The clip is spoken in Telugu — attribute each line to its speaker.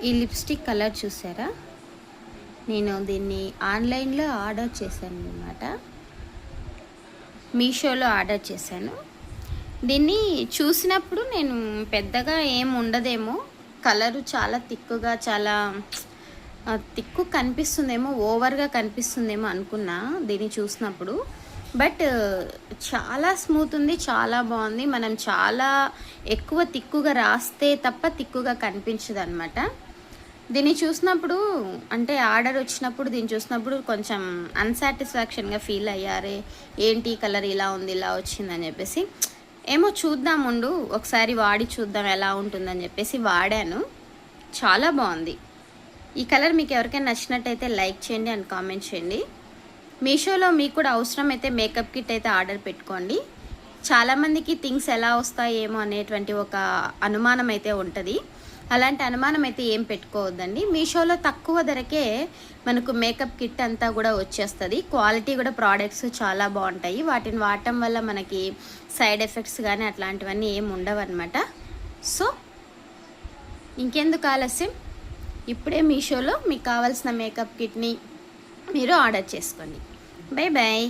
Speaker 1: ఈ లిప్స్టిక్ కలర్ చూసారా? నేను దీన్ని ఆన్లైన్లో ఆర్డర్ చేశాను అన్నమాట. మీషోలో ఆర్డర్ చేశాను. దీన్ని చూసినప్పుడు నేను పెద్దగా ఏం ఉండదేమో, కలరు చాలా తిక్కుగా, చాలా తిక్కు కనిపిస్తుందేమో, ఓవర్గా కనిపిస్తుందేమో అనుకున్నా దీన్ని చూసినప్పుడు. బట్ చాలా స్మూత్ ఉంది, చాలా బాగుంది. మనం చాలా ఎక్కువ తిక్కుగా రాస్తే తప్ప తిక్కుగా కనిపించదు అనమాట. దీన్ని చూసినప్పుడు, అంటే ఆర్డర్ వచ్చినప్పుడు దీన్ని చూసినప్పుడు కొంచెం అన్సాటిస్ఫాక్షన్గా ఫీల్ అయ్యారే, ఏంటి కలర్ ఇలా ఉంది, ఇలా వచ్చిందని చెప్పేసి. ఏమో చూద్దాం ఉండు, ఒకసారి వాడి చూద్దాం ఎలా ఉంటుందని చెప్పేసి వాడాను. చాలా బాగుంది. ఈ కలర్ మీకు ఎవరికైనా నచ్చినట్టయితే లైక్ చేయండి అండ్ కామెంట్ చేయండి. మీషోలో మీకు కూడా అవసరమైతే మేకప్ కిట్ అయితే ఆర్డర్ పెట్టుకోండి. చాలామందికి థింగ్స్ ఎలా వస్తాయేమో అనేటువంటి ఒక అనుమానం అయితే ఉంటుంది. అలాంటి అనుమానం అయితే ఏం పెట్టుకోవద్దండి. మీషోలో తక్కువ ధరకే మనకు మేకప్ కిట్ అంతా కూడా వచ్చేస్తుంది. క్వాలిటీ కూడా ప్రోడక్ట్స్ చాలా బాగుంటాయి. వాటిని వాడటం వల్ల మనకి సైడ్ ఎఫెక్ట్స్ కానీ అట్లాంటివన్నీ ఏమి ఉండవు అనమాట. సో ఇంకెందుకు ఆలస్యం, ఇప్పుడే మీషోలో మీకు కావాల్సిన మేకప్ కిట్ని మీరు ఆర్డర్ చేసుకోండి. Bye bye.